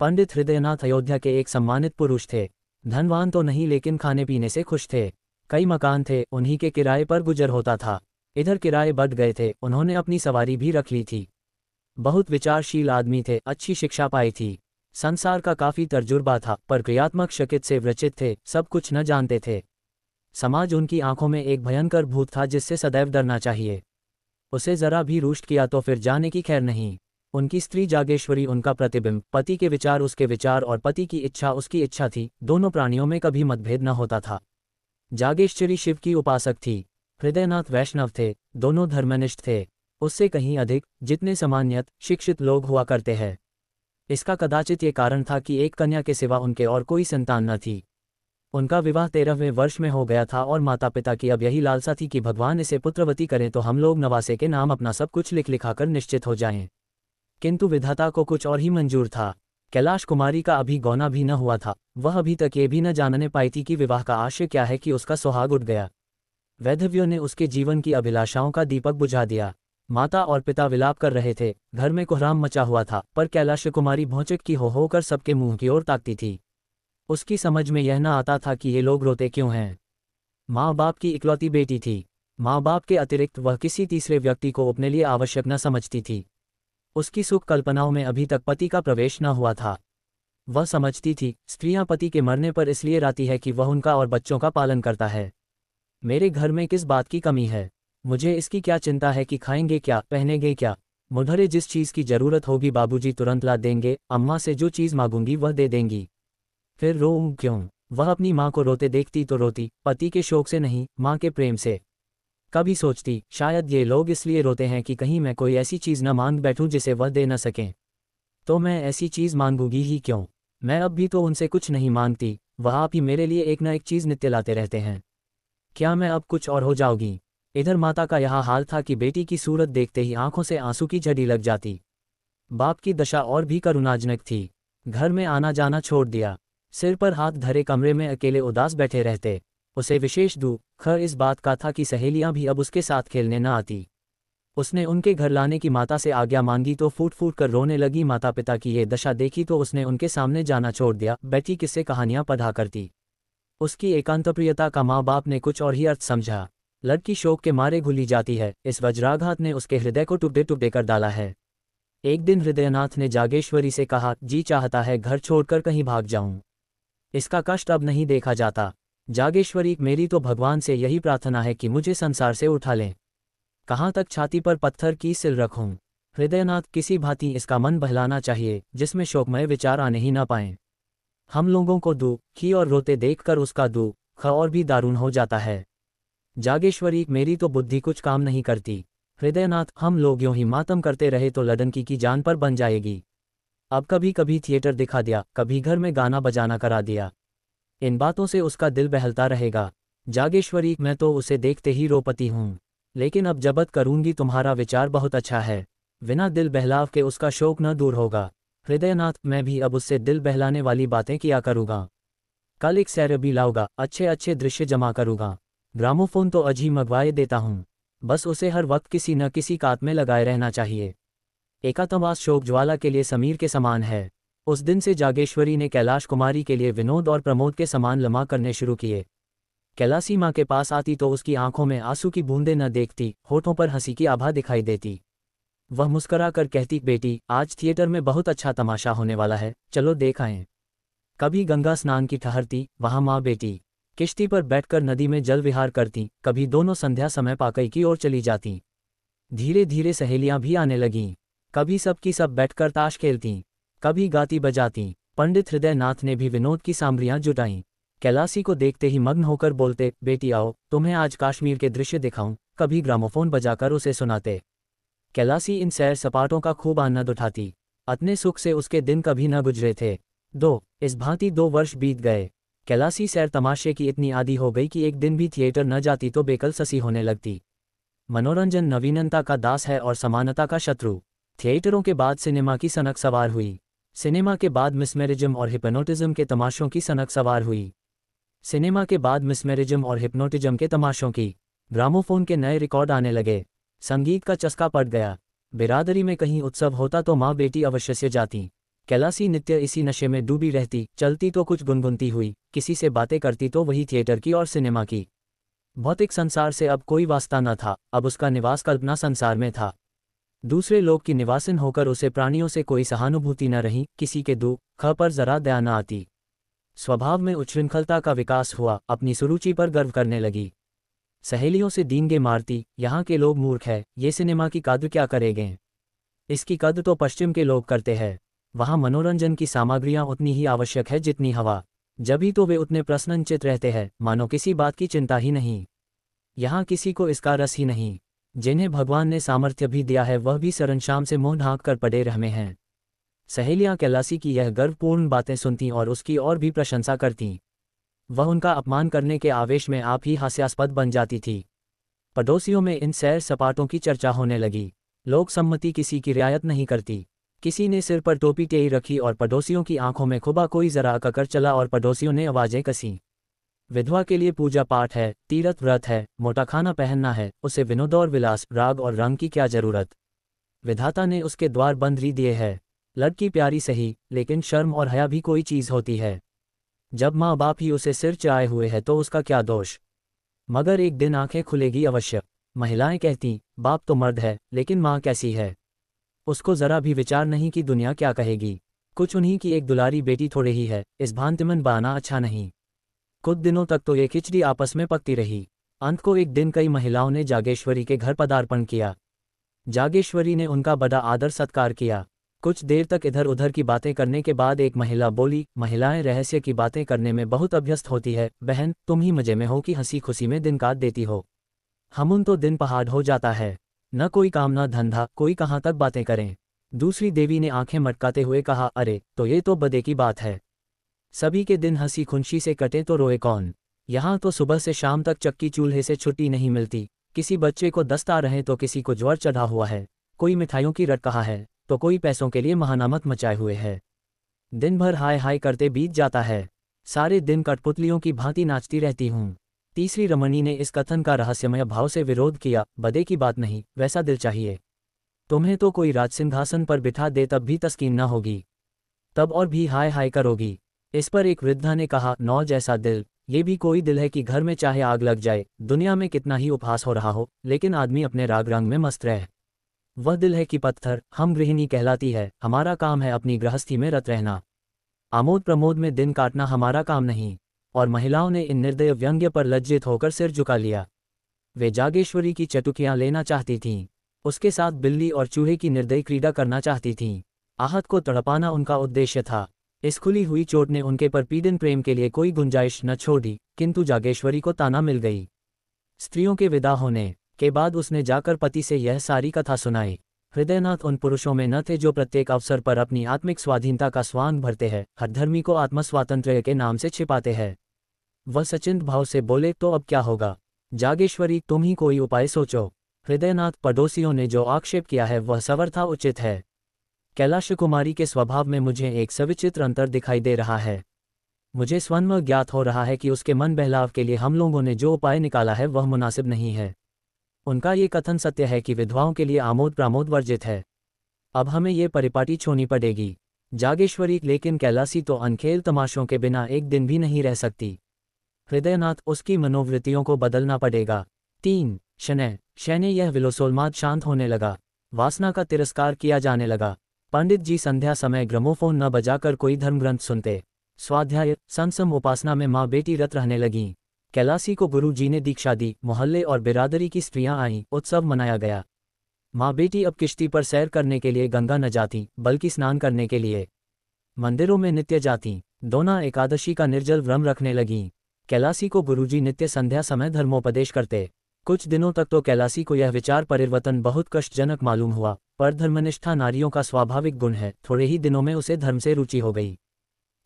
पंडित हृदयनाथ अयोध्या के एक सम्मानित पुरुष थे। धनवान तो नहीं लेकिन खाने पीने से खुश थे। कई मकान थे, उन्हीं के किराए पर गुजर होता था। इधर किराए बढ़ गए थे, उन्होंने अपनी सवारी भी रख ली थी। बहुत विचारशील आदमी थे, अच्छी शिक्षा पाई थी, संसार का काफ़ी तजुर्बा था, पर क्रियात्मक शक्ति से वंचित थे, सब कुछ न जानते थे। समाज उनकी आंखों में एक भयंकर भूत था जिससे सदैव डरना चाहिए। उसे जरा भी रुष्ट किया तो फिर जाने की खैर नहीं। उनकी स्त्री जागेश्वरी उनका प्रतिबिंब, पति के विचार उसके विचार और पति की इच्छा उसकी इच्छा थी। दोनों प्राणियों में कभी मतभेद न होता था। जागेश्वरी शिव की उपासक थी, हृदयनाथ वैष्णव थे। दोनों धर्मनिष्ठ थे, उससे कहीं अधिक, जितने सामान्यत शिक्षित लोग हुआ करते हैं। इसका कदाचित ये कारण था कि एक कन्या के सिवा उनके और कोई संतान न थी। उनका विवाह 13वें वर्ष में हो गया था और माता पिता की अब यही लालसा थी कि भगवान इसे पुत्रवती करें तो हम लोग नवासे के नाम अपना सब कुछ लिख लिखाकर निश्चित हो जाएं। किंतु विधाता को कुछ और ही मंजूर था। कैलाश कुमारी का अभी गौना भी न हुआ था। वह अभी तक ये भी न जानने पाई थी कि विवाह का आशय क्या है कि उसका सुहाग उठ गया। वैधव्यों ने उसके जीवन की अभिलाषाओं का दीपक बुझा दिया। माता और पिता विलाप कर रहे थे, घर में कोहराम मचा हुआ था, पर कैलाश कुमारी भौचक की हो होकर सबके मुंह की ओर ताकती थी। उसकी समझ में यह न आता था कि ये लोग रोते क्यों हैं। माँ बाप की इकलौती बेटी थी। माँ बाप के अतिरिक्त वह किसी तीसरे व्यक्ति को अपने लिए आवश्यक न समझती थी। उसकी सुख कल्पनाओं में अभी तक पति का प्रवेश न हुआ था। वह समझती थी, स्त्रियां पति के मरने पर इसलिए राती है कि वह उनका और बच्चों का पालन करता है। मेरे घर में किस बात की कमी है, मुझे इसकी क्या चिंता है कि खाएंगे क्या, पहनेंगे क्या। मुझे जिस चीज़ की ज़रूरत होगी बाबूजी तुरंत ला देंगे, अम्मा से जो चीज़ मांगूंगी वह दे देंगी। फिर रोऊं क्यों। वह अपनी माँ को रोते देखती तो रोती, पति के शोक से नहीं, माँ के प्रेम से। कभी सोचती, शायद ये लोग इसलिए रोते हैं कि कहीं मैं कोई ऐसी चीज़ न मांग बैठूं जिसे वह दे न सकें। तो मैं ऐसी चीज़ मांगूंगी ही क्यों। मैं अब भी तो उनसे कुछ नहीं मांगती, वह आप ही मेरे लिए एक न एक चीज़ नित्य लाते रहते हैं। क्या मैं अब कुछ और हो जाऊंगी। इधर माता का यह हाल था कि बेटी की सूरत देखते ही आंखों से आंसू की झड़ी लग जाती। बाप की दशा और भी करुणाजनक थी। घर में आना जाना छोड़ दिया, सिर पर हाथ धरे कमरे में अकेले उदास बैठे रहते। उसे विशेष दुख इस बात का था कि सहेलियां भी अब उसके साथ खेलने न आती। उसने उनके घर लाने की माता से आज्ञा मांगी तो फूट फूट कर रोने लगी। माता पिता की ये दशा देखी तो उसने उनके सामने जाना छोड़ दिया, बैठी किस्से कहानियां पढ़ा करती। उसकी एकांतप्रियता का माँ बाप ने कुछ और ही अर्थ समझा। लड़की शोक के मारे घुली जाती है, इस वज्राघात ने उसके हृदय को टुकड़े टुकड़े कर डाला है। एक दिन हृदयनाथ ने जागेश्वरी से कहा, जी चाहता है घर छोड़कर कहीं भाग जाऊं। इसका कष्ट अब नहीं देखा जाता। जागेश्वरी, मेरी तो भगवान से यही प्रार्थना है कि मुझे संसार से उठा लें। कहाँ तक छाती पर पत्थर की सिल रखूं। हृदयनाथ, किसी भांति इसका मन बहलाना चाहिए जिसमें शोकमय विचार आने ही न पाएं। हम लोगों को दुखी और रोते देखकर उसका दुख और भी दारुण हो जाता है। जागेश्वरी, मेरी तो बुद्धि कुछ काम नहीं करती। हृदयनाथ, हम लोग यूं ही मातम करते रहे तो लड़नकी की जान पर बन जाएगी। अब कभी कभी थिएटर दिखा दिया, कभी घर में गाना बजाना करा दिया, इन बातों से उसका दिल बहलता रहेगा। जागेश्वरी, मैं तो उसे देखते ही रोपती हूँ, लेकिन अब जबत करूंगी। तुम्हारा विचार बहुत अच्छा है, बिना दिल बहलाव के उसका शोक न दूर होगा। हृदयनाथ, मैं भी अब उससे दिल बहलाने वाली बातें किया करूँगा। कल एक सैर भी लाऊंगा, अच्छे अच्छे दृश्य जमा करूँगा। ग्रामोफोन तो अजी मंगवाए देता हूँ, बस उसे हर वक्त किसी न किसी कात में लगाए रहना चाहिए। एकांतवास शोक ज्वाला के लिए समीर के समान है। उस दिन से जागेश्वरी ने कैलाश कुमारी के लिए विनोद और प्रमोद के समान लम्हा करने शुरू किए। कैलासी माँ के पास आती तो उसकी आंखों में आंसू की बूंदें न देखती, होठों पर हंसी की आभा दिखाई देती। वह मुस्करा कर कहती, बेटी आज थिएटर में बहुत अच्छा तमाशा होने वाला है, चलो देख आएं। कभी गंगा स्नान की ठहरती, वहाँ माँ बेटी किश्ती पर बैठकर नदी में जल विहार करती। कभी दोनों संध्या समय पाकई की ओर चली जाती। धीरे धीरे सहेलियां भी आने लगीं। कभी सब की सब बैठकर ताश खेलतीं, कभी गाती बजातीं। पंडित हृदयनाथ ने भी विनोद की सामग्रियां जुटाईं। कैलासी को देखते ही मग्न होकर बोलते, बेटी आओ तुम्हें आज कश्मीर के दृश्य दिखाऊं। कभी ग्रामोफोन बजाकर उसे सुनाते। कैलासी इन सैर सपाटों का खूब आनंद उठाती। अपने सुख से उसके दिन कभी न गुजरे थे। इस भांति 2 वर्ष बीत गए। कैलासी सैर तमाशे की इतनी आदी हो गई कि एक दिन भी थिएटर न जाती तो बेकल ससी होने लगती। मनोरंजन नवीनता का दास है और समानता का शत्रु। थिएटरों के बाद सिनेमा की सनक सवार हुई। सिनेमा के बाद मिसमैरिज्म और हिप्नोटिज्म के तमाशों की सनक सवार हुई। सिनेमा के बाद मिसमैरिज्म और हिप्नोटिज्म के तमाशों की। ग्रामोफोन के नए रिकॉर्ड आने लगे। संगीत का चस्का पड़ गया। बिरादरी में कहीं उत्सव होता तो माँ बेटी अवश्य से जाती। कैलासी नित्य इसी नशे में डूबी रहती, चलती तो कुछ गुनगुनती हुई, किसी से बातें करती तो वही थिएटर की और सिनेमा की। भौतिक संसार से अब कोई वास्ता न था, अब उसका निवास कल्पना संसार में था। दूसरे लोग की निवासिन होकर उसे प्राणियों से कोई सहानुभूति न रही, किसी के दुख पर जरा दया न आती। स्वभाव में उच्छृंखलता का विकास हुआ, अपनी सुरुचि पर गर्व करने लगी। सहेलियों से दीनगे मारती, यहाँ के लोग मूर्ख है, ये सिनेमा की कद्र क्या करेंगे, इसकी कद्र तो पश्चिम के लोग करते हैं। वहाँ मनोरंजन की सामग्रियाँ उतनी ही आवश्यक है जितनी हवा, जभी तो वे उतने प्रसन्नचित रहते हैं मानो किसी बात की चिंता ही नहीं। यहाँ किसी को इसका रस ही नहीं। जिन्हें भगवान ने सामर्थ्य भी दिया है वह भी सरंशाम से मुंह ढांक कर पड़े रहमे हैं। सहेलियाँ कैलासी की यह गर्वपूर्ण बातें सुनतीं और उसकी और भी प्रशंसा करतीं। वह उनका अपमान करने के आवेश में आप ही हास्यास्पद बन जाती थी। पड़ोसियों में इन सैर सपाटों की चर्चा होने लगी। लोक सम्मति किसी की रियायत नहीं करती। किसी ने सिर पर टोपी टेई रखी और पड़ोसियों की आंखों में खुबा कोई जरा अककर चला और पड़ोसियों ने आवाजें कसी। विधवा के लिए पूजा पाठ है, तीर्थ व्रत है, मोटा खाना पहनना है, उसे विनोद और विलास, राग और रंग की क्या जरूरत। विधाता ने उसके द्वार बंद ही दिए हैं। लड़की प्यारी सही, लेकिन शर्म और हया भी कोई चीज़ होती है। जब माँ बाप ही उसे सिर चढ़ाए हुए है तो उसका क्या दोष। मगर एक दिन आंखें खुलेगी अवश्य। महिलाएं कहती, बाप तो मर्द है, लेकिन माँ कैसी है। उसको जरा भी विचार नहीं कि दुनिया क्या कहेगी। कुछ उन्हीं की एक दुलारी बेटी थोड़े ही है, इस भांतिमन बहाना अच्छा नहीं। कुछ दिनों तक तो ये खिचड़ी आपस में पकती रही। अंत को एक दिन कई महिलाओं ने जागेश्वरी के घर पदार्पण किया। जागेश्वरी ने उनका बड़ा आदर सत्कार किया। कुछ देर तक इधर उधर की बातें करने के बाद एक महिला बोली, महिलाएं रहस्य की बातें करने में बहुत अभ्यस्त होती है। बहन, तुम ही मजे में हो कि हंसी खुशी में दिन काट देती हो। हम उन तो दिन पहाड़ हो जाता है, न कोई काम न धंधा, कोई कहाँ तक बातें करें। दूसरी देवी ने आंखें मटकाते हुए कहा, अरे तो ये तो बदे की बात है। सभी के दिन हंसी खुशी से कटे तो रोए कौन। यहाँ तो सुबह से शाम तक चक्की चूल्हे से छुट्टी नहीं मिलती। किसी बच्चे को दस्त आ रहे तो किसी को ज्वर चढ़ा हुआ है, कोई मिठाइयों की रट कहा है तो कोई पैसों के लिए महानामत मचाए हुए है। दिन भर हाय हाय करते बीत जाता है। सारे दिन कठपुतलियों की भांति नाचती रहती हूँ। तीसरी रमणी ने इस कथन का रहस्यमय भाव से विरोध किया, बदे की बात नहीं, वैसा दिल चाहिए। तुम्हें तो कोई राजसिंहासन पर बिठा दे तब भी तस्कीन न होगी, तब और भी हाय हाय करोगी। इस पर एक वृद्धा ने कहा, नौ जैसा दिल, ये भी कोई दिल है कि घर में चाहे आग लग जाए, दुनिया में कितना ही उपहास हो रहा हो, लेकिन आदमी अपने राग रंग में मस्त रहे। वह दिल है कि पत्थर, हम गृहिणी कहलाती है, हमारा काम है अपनी गृहस्थी में रत रहना। आमोद प्रमोद में दिन काटना हमारा काम नहीं। और महिलाओं ने इन निर्दय व्यंग्य पर लज्जित होकर सिर झुका लिया। वे जागेश्वरी की चटुकियां लेना चाहती थीं। उसके साथ बिल्ली और चूहे की निर्दयी क्रीड़ा करना चाहती थीं। आहत को तड़पाना उनका उद्देश्य था। इस खुली हुई चोट ने उनके पर पीड़न प्रेम के लिए कोई गुंजाइश न छोड़ी, किंतु जागेश्वरी को ताना मिल गई। स्त्रियों के विदा होने के बाद उसने जाकर पति से यह सारी कथा सुनाई। हृदयनाथ उन पुरुषों में न थे जो प्रत्येक अवसर पर अपनी आत्मिक स्वाधीनता का स्वांग भरते हैं, हर धर्मी को आत्मस्वातंत्र्य के नाम से छिपाते हैं। वह सचिंत भाव से बोले, तो अब क्या होगा। जागेश्वरी, तुम ही कोई उपाय सोचो। हृदयनाथ, पड़ोसियों ने जो आक्षेप किया है वह सवर्था उचित है। कैलाश कुमारी के स्वभाव में मुझे एक सविचित्र अंतर दिखाई दे रहा है। मुझे स्वयं ज्ञात हो रहा है कि उसके मन बहलाव के लिए हम लोगों ने जो उपाय निकाला है वह मुनासिब नहीं है। उनका ये कथन सत्य है कि विधवाओं के लिए आमोद प्रमोद वर्जित है। अब हमें ये परिपाटी छोड़नी पड़ेगी। जागेश्वरी, लेकिन कैलासी तो अनखेल तमाशों के बिना एक दिन भी नहीं रह सकती। हृदयनाथ, उसकी मनोवृत्तियों को बदलना पड़ेगा। 3 शनै यह विलोसोन्माद शांत होने लगा। वासना का तिरस्कार किया जाने लगा। पंडित जी संध्या समय ग्रामोफोन न बजाकर कोई धर्मग्रंथ सुनते। स्वाध्याय संसम उपासना में माँ बेटी रत रहने लगीं। कैलासी को गुरु जी ने दीक्षा दी। मोहल्ले और बिरादरी की स्त्रियां आईं। उत्सव मनाया गया। माँ बेटी अब किश्ती पर सैर करने के लिए गंगा न जाती, बल्कि स्नान करने के लिए मंदिरों में नित्य जातीं। दोना एकादशी का निर्जल व्रम रखने लगीं। कैलासी को गुरुजी नित्य संध्या समय धर्मोपदेश करते। कुछ दिनों तक तो कैलासी को यह विचार परिवर्तन बहुत कष्टजनक मालूम हुआ, पर धर्मनिष्ठा नारियों का स्वाभाविक गुण है। थोड़े ही दिनों में उसे धर्म से रुचि हो गई।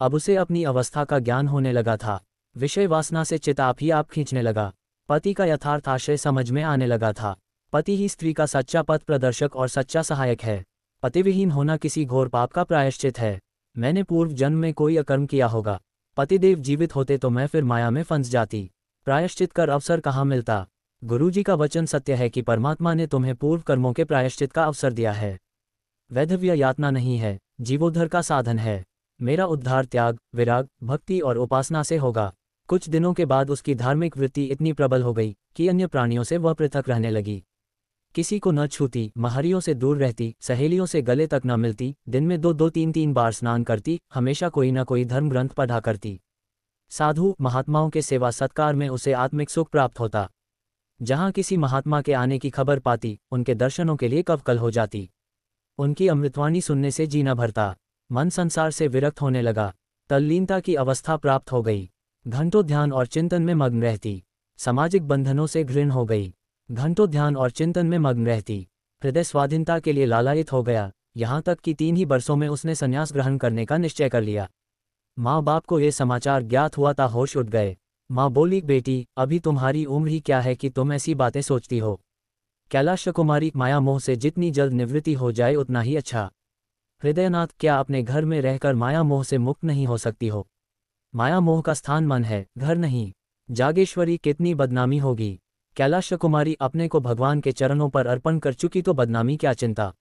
अब उसे अपनी अवस्था का ज्ञान होने लगा था। विषय वासना से चित्त आप ही आप खींचने लगा। पति का यथार्थ आशय समझ में आने लगा था। पति ही स्त्री का सच्चा पथ प्रदर्शक और सच्चा सहायक है। पतिविहीन होना किसी घोर पाप का प्रायश्चित है। मैंने पूर्व जन्म में कोई अकर्म किया होगा। पतिदेव जीवित होते तो मैं फिर माया में फंस जाती। प्रायश्चित कर अवसर कहाँ मिलता। गुरुजी का वचन सत्य है कि परमात्मा ने तुम्हें पूर्व कर्मों के प्रायश्चित का अवसर दिया है। वैधव्य यातना नहीं है। जीवोद्धार का साधन है। मेरा उद्धार त्याग, विराग, भक्ति और उपासना से होगा। कुछ दिनों के बाद उसकी धार्मिक वृत्ति इतनी प्रबल हो गई कि अन्य प्राणियों से वह पृथक रहने लगी। किसी को न छूती, महरियों से दूर रहती, सहेलियों से गले तक न मिलती, दिन में 2-2 3-3 बार स्नान करती, हमेशा कोई न कोई धर्म ग्रंथ पढ़ा करती। साधु महात्माओं के सेवा सत्कार में उसे आत्मिक सुख प्राप्त होता। जहाँ किसी महात्मा के आने की खबर पाती, उनके दर्शनों के लिए कवकल हो जाती। उनकी अमृतवाणी सुनने से जीना भरता। मन संसार से विरक्त होने लगा। तल्लीनता की अवस्था प्राप्त हो गई। घंटों ध्यान और चिंतन में मग्न रहती। सामाजिक बंधनों से घृण हो गई। घंटों ध्यान और चिंतन में मग्न रहती। हृदय स्वाधीनता के लिए लालायित हो गया। यहाँ तक कि 3 ही वर्षों में उसने संन्यास ग्रहण करने का निश्चय कर लिया। माँ बाप को ये समाचार ज्ञात हुआ था होश उठ गए। माँ बोली, बेटी अभी तुम्हारी उम्र ही क्या है कि तुम ऐसी बातें सोचती हो। कैलाश कुमारी, माया मोह से जितनी जल्द निवृत्ति हो जाए उतना ही अच्छा। हृदयनाथ, क्या अपने घर में रहकर माया मोह से मुक्त नहीं हो सकती हो? माया मोह का स्थान मन है, घर नहीं। जागेश्वरी, कितनी बदनामी होगी। कैलाश कुमारी, अपने को भगवान के चरणों पर अर्पण कर चुकी तो बदनामी क्या चिंता।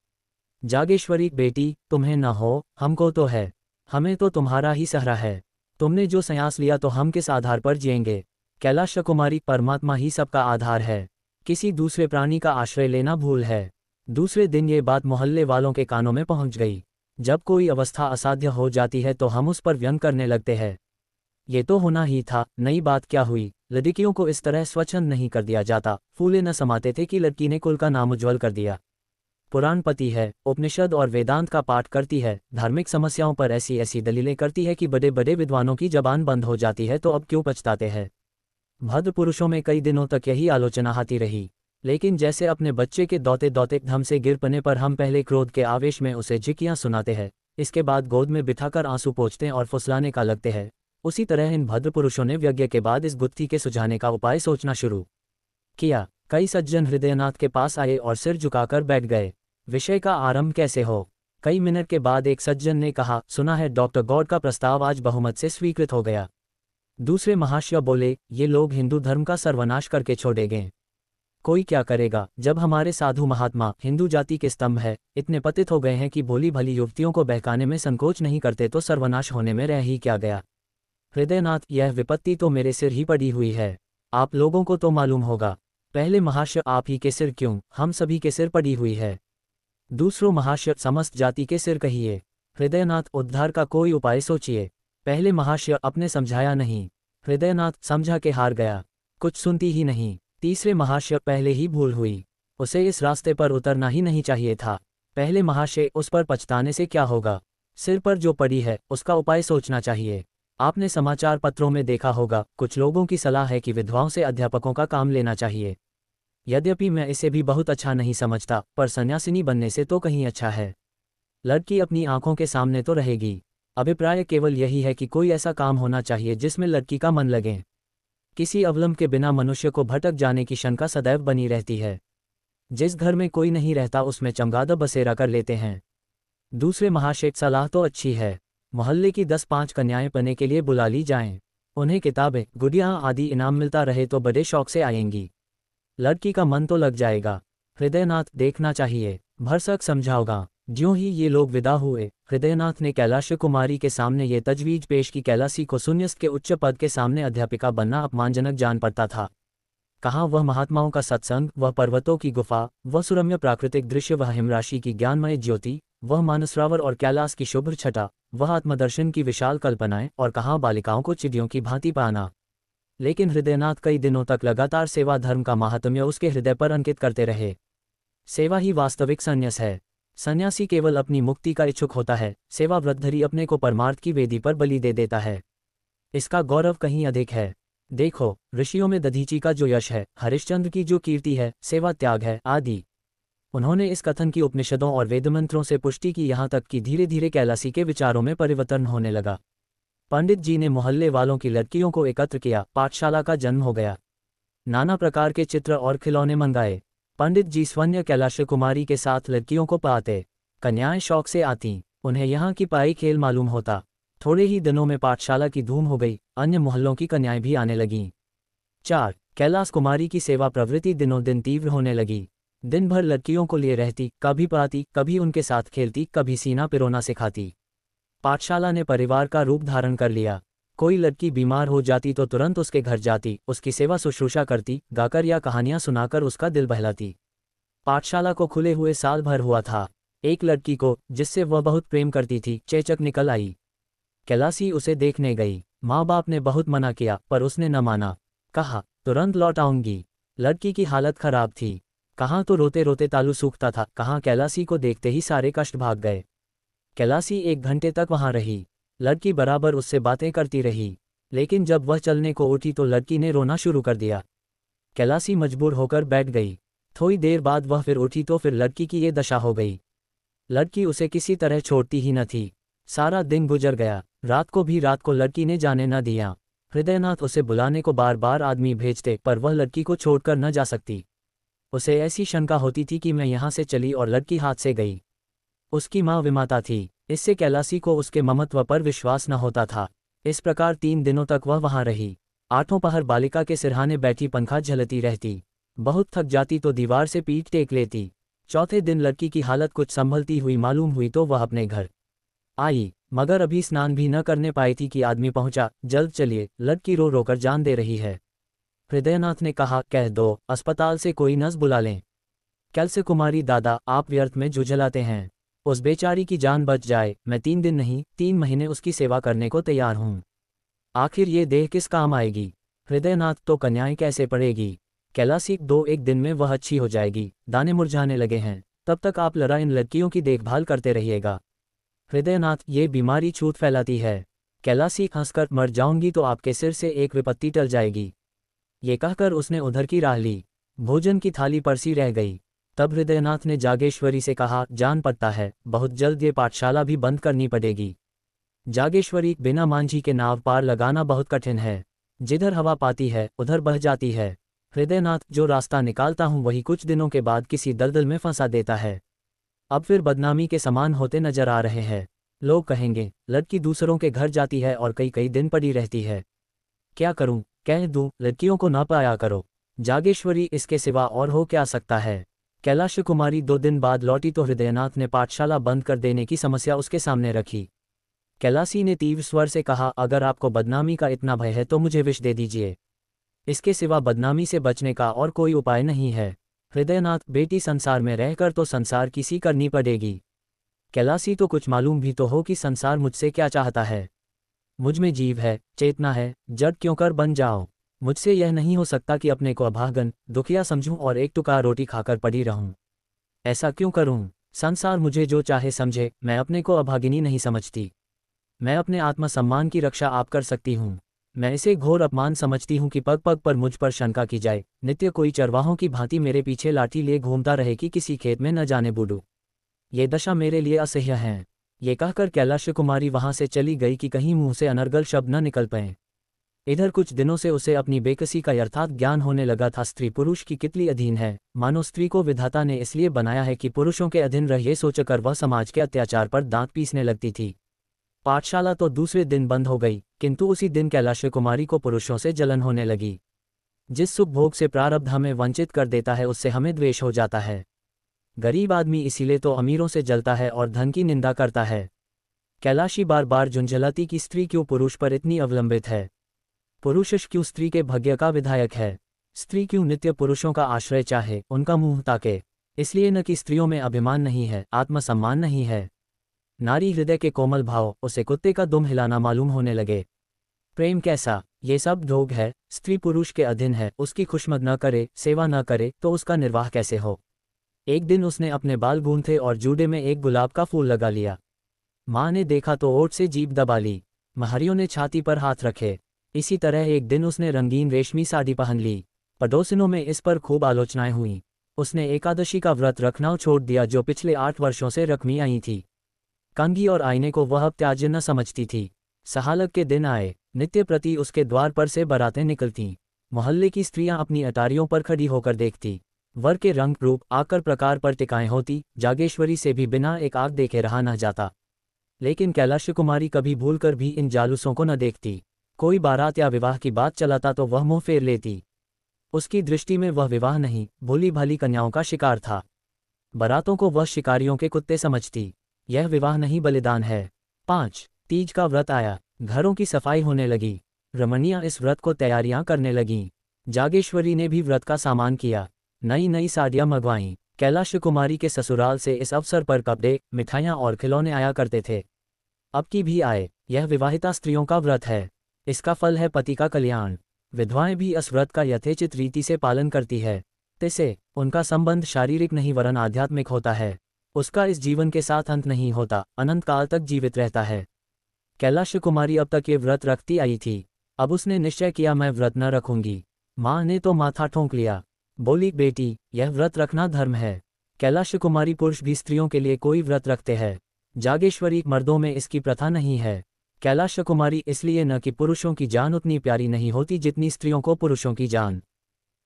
जागेश्वरी, बेटी तुम्हें न हो, हमको तो है। हमें तो तुम्हारा ही सहारा है। तुमने जो संन्यास लिया तो हम किस आधार पर जिएंगे। कैलाश कुमारी, परमात्मा ही सबका आधार है। किसी दूसरे प्राणी का आश्रय लेना भूल है। दूसरे दिन ये बात मोहल्ले वालों के कानों में पहुंच गई। जब कोई अवस्था असाध्य हो जाती है तो हम उस पर व्यंग करने लगते हैं। ये तो होना ही था। नई बात क्या हुई? लड़कियों को इस तरह स्वच्छंद नहीं कर दिया जाता। फूले न समाते थे कि लड़की ने कुल का नाम उज्ज्वल कर दिया। पुराण पति है, उपनिषद और वेदांत का पाठ करती है, धार्मिक समस्याओं पर ऐसी ऐसी दलीलें करती है कि बड़े बड़े विद्वानों की जबान बंद हो जाती है, तो अब क्यों पछताते हैं। भद्र पुरुषों में कई दिनों तक यही आलोचना आती रही। लेकिन जैसे अपने बच्चे के दौते दौते धम से गिर पड़ने पर हम पहले क्रोध के आवेश में उसे झिकियां सुनाते हैं, इसके बाद गोद में बिठाकर आंसू पोंछते और फुसलाने का लगते हैं, उसी तरह इन भद्र पुरुषों ने यज्ञ के बाद इस गुत्थी के सुझाने का उपाय सोचना शुरू किया। कई सज्जन हृदयनाथ के पास आए और सिर झुकाकर बैठ गए। विषय का आरंभ कैसे हो? कई मिनट के बाद एक सज्जन ने कहा, सुना है डॉक्टर गौड़ का प्रस्ताव आज बहुमत से स्वीकृत हो गया। दूसरे महाशय बोले, ये लोग हिंदू धर्म का सर्वनाश करके छोड़ेंगे। कोई क्या करेगा जब हमारे साधु महात्मा हिंदू जाति के स्तंभ है, इतने पतित हो गए हैं कि भोली भली युवतियों को बहकाने में संकोच नहीं करते, तो सर्वनाश होने में रह ही क्या गया। हृदयनाथ, यह विपत्ति तो मेरे सिर ही पड़ी हुई है। आप लोगों को तो मालूम होगा। पहले महाशय, आप ही के सिर क्यों, हम सभी के सिर पड़ी हुई है। दूसरों महाशय, समस्त जाति के सिर कहिए। हृदयनाथ, उद्धार का कोई उपाय सोचिए। पहले महाशय, अपने समझाया नहीं। हृदयनाथ, समझा के हार गया, कुछ सुनती ही नहीं। तीसरे महाशय, पहले ही भूल हुई, उसे इस रास्ते पर उतरना ही नहीं चाहिए था। पहले महाशय, उस पर पछताने से क्या होगा। सिर पर जो पड़ी है उसका उपाय सोचना चाहिए। आपने समाचार पत्रों में देखा होगा, कुछ लोगों की सलाह है कि विधवाओं से अध्यापकों का काम लेना चाहिए। यद्यपि मैं इसे भी बहुत अच्छा नहीं समझता, पर सन्यासिनी बनने से तो कहीं अच्छा है। लड़की अपनी आंखों के सामने तो रहेगी। अभिप्राय केवल यही है कि कोई ऐसा काम होना चाहिए जिसमें लड़की का मन लगे। किसी अवलंब के बिना मनुष्य को भटक जाने की शंका सदैव बनी रहती है। जिस घर में कोई नहीं रहता उसमें चमगादड़ बसेरा कर लेते हैं। दूसरे महाशय, सलाह तो अच्छी है। मोहल्ले की 10-5 कन्याएं पढ़ने के लिए बुला ली जाएं। उन्हें किताबें, गुड़ियां आदि इनाम मिलता रहे तो बड़े शौक से आएंगी। लड़की का मन तो लग जाएगा। हृदयनाथ, देखना चाहिए, भरसक समझाओगा। ज्यों ही ये लोग विदा हुए, हृदयनाथ ने कैलाश कुमारी के सामने ये तजवीज पेश की। कैलासी को शून्यस्त के उच्च पद के सामने अध्यापिका बनना अपमानजनक जान पड़ता था। कहाँ वह महात्माओं का सत्संग, वह पर्वतों की गुफा, वह सुरम्य प्राकृतिक दृश्य, वह हिमराशि की ज्ञानमय ज्योति, वह मानसरोवर और कैलाश की शुभ्र छटा, वह आत्मदर्शन की विशाल कल्पनाएं, और कहाँ बालिकाओं को चिड़ियों की भांति पाना। लेकिन हृदयनाथ कई दिनों तक लगातार सेवा धर्म का महात्म्य उसके हृदय पर अंकित करते रहे। सेवा ही वास्तविक संन्यास है। सन्यासी केवल अपनी मुक्ति का इच्छुक होता है, सेवा व्रतधरी अपने को परमार्थ की वेदी पर बलि दे देता है। इसका गौरव कहीं अधिक है। देखो, ऋषियों में दधीची का जो यश है, हरिश्चंद्र की जो कीर्ति है, सेवा त्याग है, आदि। उन्होंने इस कथन की उपनिषदों और वेदमंत्रों से पुष्टि की, यहाँ तक कि धीरे धीरे कैलासी के विचारों में परिवर्तन होने लगा। पंडित जी ने मोहल्ले वालों की लड़कियों को एकत्र किया। पाठशाला का जन्म हो गया। नाना प्रकार के चित्र और खिलौने मंगाए। पंडित जी स्वयं कैलाश कुमारी के साथ लड़कियों को पाते। कन्याएं शौक से आती, उन्हें यहाँ की पाई खेल मालूम होता। थोड़े ही दिनों में पाठशाला की धूम हो गई। अन्य मोहल्लों की कन्याएं भी आने लगीं। 4. कैलाश कुमारी की सेवा प्रवृत्ति दिनों दिन तीव्र होने लगी। दिन भर लड़कियों को लिए रहती, कभी पढ़ाती, कभी उनके साथ खेलती, कभी सीना पिरोना सिखाती। पाठशाला ने परिवार का रूप धारण कर लिया। कोई लड़की बीमार हो जाती तो तुरंत उसके घर जाती, उसकी सेवा शुश्रूषा करती, गाकर या कहानियां सुनाकर उसका दिल बहलाती। पाठशाला को खुले हुए साल भर हुआ था। एक लड़की को, जिससे वह बहुत प्रेम करती थी, चेचक निकल आई। कैलासी उसे देखने गई। माँ बाप ने बहुत मना किया, पर उसने न माना। कहा, तुरंत लौट आऊंगी। लड़की की हालत खराब थी। कहाँ तो रोते रोते तालू सूखता था, कहाँ कैलासी को देखते ही सारे कष्ट भाग गए। कैलासी 1 घंटे तक वहां रही। लड़की बराबर उससे बातें करती रही, लेकिन जब वह चलने को उठी तो लड़की ने रोना शुरू कर दिया। कैलासी मजबूर होकर बैठ गई। थोड़ी देर बाद वह फिर उठी तो फिर लड़की की ये दशा हो गई। लड़की उसे किसी तरह छोड़ती ही न थी। सारा दिन गुजर गया, रात को लड़की ने जाने न दिया। हृदयनाथ उसे बुलाने को बार बार आदमी भेजते, पर वह लड़की को छोड़कर न जा सकती। उसे ऐसी शंका होती थी कि मैं यहाँ से चली और लड़की हाथ से गई। उसकी माँ विमाता थी, इससे कैलासी को उसके ममत्व पर विश्वास न होता था। इस प्रकार 3 दिनों तक वह वहाँ रही। 8 पहर बालिका के सिरहाने बैठी पंखा झलती रहती। बहुत थक जाती तो दीवार से पीठ टेक लेती। चौथे दिन लड़की की हालत कुछ संभलती हुई मालूम हुई तो वह अपने घर आई, मगर अभी स्नान भी न करने पाई थी कि आदमी पहुंचा। जल्द चलिए, लड़की रो रोकर जान दे रही है। हृदयनाथ ने कहा, कह दो अस्पताल से कोई नर्स बुला लें। कैलसे कुमारी दादा, आप व्यर्थ में जुझलाते हैं। उस बेचारी की जान बच जाए, मैं 3 दिन नहीं 3 महीने उसकी सेवा करने को तैयार हूँ। आखिर ये देह किस काम आएगी। हृदयनाथ, तो कन्याएं कैसे पड़ेगी। कैलासी, 2-1 दिन में वह अच्छी हो जाएगी। दाने मुरझाने लगे हैं, तब तक आप लड़ा इन लड़कियों की देखभाल करते रहिएगा। हृदयनाथ, ये बीमारी छूत फैलाती है। कैलासी हंसकर, मर जाऊंगी तो आपके सिर से एक विपत्ति टल जाएगी। ये कहकर उसने उधर की राह ली। भोजन की थाली परसी रह गई। तब हृदयनाथ ने जागेश्वरी से कहा, जान पड़ता है, बहुत जल्द ये पाठशाला भी बंद करनी पड़ेगी। जागेश्वरी, बिना मांझी के नाव पार लगाना बहुत कठिन है। जिधर हवा पाती है उधर बह जाती है। हृदयनाथ, जो रास्ता निकालता हूँ वही कुछ दिनों के बाद किसी दलदल में फंसा देता है। अब फिर बदनामी के समान होते नजर आ रहे हैं। लोग कहेंगे, लड़की दूसरों के घर जाती है और कई कई दिन पड़ी रहती है। क्या करूं, कह दूं, लड़कियों को ना पाया करो। जागेश्वरी, इसके सिवा और हो क्या सकता है। कैलाश कुमारी 2 दिन बाद लौटी तो हृदयनाथ ने पाठशाला बंद कर देने की समस्या उसके सामने रखी। कैलासी ने तीव्र स्वर से कहा, अगर आपको बदनामी का इतना भय है तो मुझे विष दे दीजिए। इसके सिवा बदनामी से बचने का और कोई उपाय नहीं है। हृदयनाथ, बेटी संसार में रहकर तो संसार किसी करनी पड़ेगी। कैलासी, तो कुछ मालूम भी तो हो कि संसार मुझसे क्या चाहता है। मुझ में जीव है, चेतना है, जड़ क्यों कर बन जाओ। मुझसे यह नहीं हो सकता कि अपने को अभागन, दुखिया समझूं और एक टुकड़ा रोटी खाकर पड़ी रहूं। ऐसा क्यों करूं। संसार मुझे जो चाहे समझे, मैं अपने को अभागिनी नहीं समझती। मैं अपने आत्मसम्मान की रक्षा आप कर सकती हूँ। मैं इसे घोर अपमान समझती हूँ कि पग पग पर मुझ पर शंका की जाए, नित्य कोई चरवाहों की भांति मेरे पीछे लाठी लिए घूमता रहे कि किसी खेत में न जाने बूढ़ू। ये दशा मेरे लिए असह्य है। ये कहकर कैलाश कुमारी वहां से चली गई कि कहीं मुंह से अनर्गल शब्द न निकल पाए। इधर कुछ दिनों से उसे अपनी बेकसी का यथार्थ ज्ञान होने लगा था। स्त्री पुरुष की कितनी अधीन है। मानो स्त्री को विधाता ने इसलिए बनाया है कि पुरुषों के अधीन रहे, सोचकर वह समाज के अत्याचार पर दांत पीसने लगती थी। पाठशाला तो दूसरे दिन बंद हो गई, किंतु उसी दिन कैलाश कुमारी को पुरुषों से जलन होने लगी। जिस सुख भोग से प्रारब्ध हमें वंचित कर देता है उससे हमें द्वेष हो जाता है। गरीब आदमी इसीलिए तो अमीरों से जलता है और धन की निंदा करता है। कैलाशी बार बार झुंझलाती कि स्त्री क्यों पुरुष पर इतनी अवलंबित है। पुरुष क्यों स्त्री के भाग्य का विधायक है। स्त्री क्यों नित्य पुरुषों का आश्रय चाहे, उनका मुंह ताके। इसलिए न कि स्त्रियों में अभिमान नहीं है, आत्मसम्मान नहीं है। नारी हृदय के कोमल भाव उसे कुत्ते का दुम हिलाना मालूम होने लगे। प्रेम कैसा, ये सब ढोंग है। स्त्री पुरुष के अधीन है, उसकी खुशमद न करे, सेवा न करे तो उसका निर्वाह कैसे हो। एक दिन उसने अपने बाल गूंथे और जूड़े में एक गुलाब का फूल लगा लिया। माँ ने देखा तो ओठ से जीभ दबा ली। महरियों ने छाती पर हाथ रखे। इसी तरह एक दिन उसने रंगीन रेशमी साड़ी पहन ली। पड़ोसिनों में इस पर खूब आलोचनाएं हुई। उसने एकादशी का व्रत रखना छोड़ दिया जो पिछले 8 वर्षों से रखमी आई थी। कंघी और आईने को वह अब त्याज्य न समझती थी। सहालक के दिन आए, नित्य प्रति उसके द्वार पर से बारातें निकलतीं। मोहल्ले की स्त्रियां अपनी अटारियों पर खड़ी होकर देखती। वर के रंग रूप आकर प्रकार पर टिकाएं होती। जागेश्वरी से भी बिना एक आग देखे रहा न जाता। लेकिन कैलाश कुमारी कभी भूलकर भी इन जालूसों को न देखती। कोई बारात या विवाह की बात चलाता तो वह मुंह फेर लेती। उसकी दृष्टि में वह विवाह नहीं, भोली भाली कन्याओं का शिकार था। बारातों को वह शिकारियों के कुत्ते समझती। यह विवाह नहीं बलिदान है। 5 तीज का व्रत आया। घरों की सफाई होने लगी। रमणियां इस व्रत को तैयारियां करने लगीं। जागेश्वरी ने भी व्रत का सामान किया। नई नई साड़ियां मंगवाईं। कैलाश कुमारी के ससुराल से इस अवसर पर कपड़े, मिठाइयां और खिलौने आया करते थे। अब की भी आए। यह विवाहिता स्त्रियों का व्रत है। इसका फल है पति का कल्याण। विधवाएं भी इस व्रत का यथेचित रीति से पालन करती है। तिसे उनका संबंध शारीरिक नहीं वरन आध्यात्मिक होता है। उसका इस जीवन के साथ अंत नहीं होता, अनंत काल तक जीवित रहता है। कैलाश कुमारी अब तक ये व्रत रखती आई थी। अब उसने निश्चय किया मैं व्रत न रखूंगी। माँ ने तो माथा ठोंक लिया। बोली बेटी, यह व्रत रखना धर्म है। कैलाश कुमारी पुरुष भी स्त्रियों के लिए कोई व्रत रखते हैं। जागेश्वरी मर्दों में इसकी प्रथा नहीं है। कैलाश कुमारी इसलिए न कि पुरुषों की जान उतनी प्यारी नहीं होती जितनी स्त्रियों को पुरुषों की जान।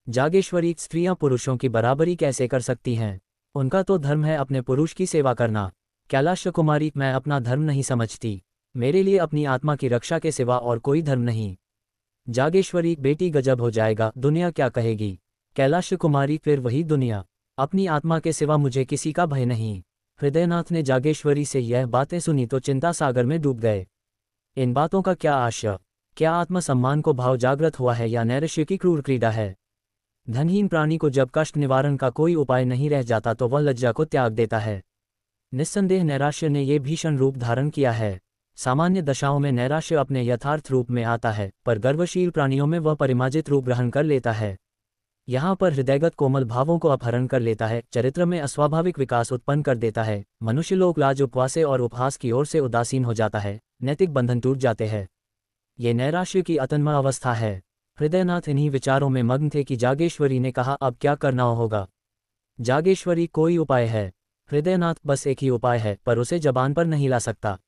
जागेश्वरी स्त्रियां पुरुषों की बराबरी कैसे कर सकती हैं? उनका तो धर्म है अपने पुरुष की सेवा करना। कैलाश कुमारी मैं अपना धर्म नहीं समझती। मेरे लिए अपनी आत्मा की रक्षा के सिवा और कोई धर्म नहीं। जागेश्वरी बेटी गजब हो जाएगा, दुनिया क्या कहेगी? कैलाश कुमारी फिर वही दुनिया। अपनी आत्मा के सिवा मुझे किसी का भय नहीं। हृदयनाथ ने जागेश्वरी से यह बातें सुनी तो चिंता सागर में डूब गए। इन बातों का क्या आशय? क्या आत्मसम्मान को भाव जागृत हुआ है या नैराश्य की क्रूर क्रीड़ा है? धनहीन प्राणी को जब कष्ट निवारण का कोई उपाय नहीं रह जाता तो वह लज्जा को त्याग देता है। निस्संदेह नैराश्य ने ये भीषण रूप धारण किया है। सामान्य दशाओं में नैराश्य अपने यथार्थ रूप में आता है, पर गर्वशील प्राणियों में वह परिमार्जित रूप ग्रहण कर लेता है। यहाँ पर हृदयगत कोमल भावों को अपहरण कर लेता है, चरित्र में अस्वाभाविक विकास उत्पन्न कर देता है। मनुष्य लोक लाज उपवासे और उपहास की ओर से उदासीन हो जाता है, नैतिक बंधन टूट जाते हैं। ये नैराश्य की अतन्म अवस्था है। हृदयनाथ इन्हीं विचारों में मग्न थे कि जागेश्वरी ने कहा अब क्या करना होगा? जागेश्वरी कोई उपाय है? हृदयनाथ बस एक ही उपाय है, पर उसे जबान पर नहीं ला सकता।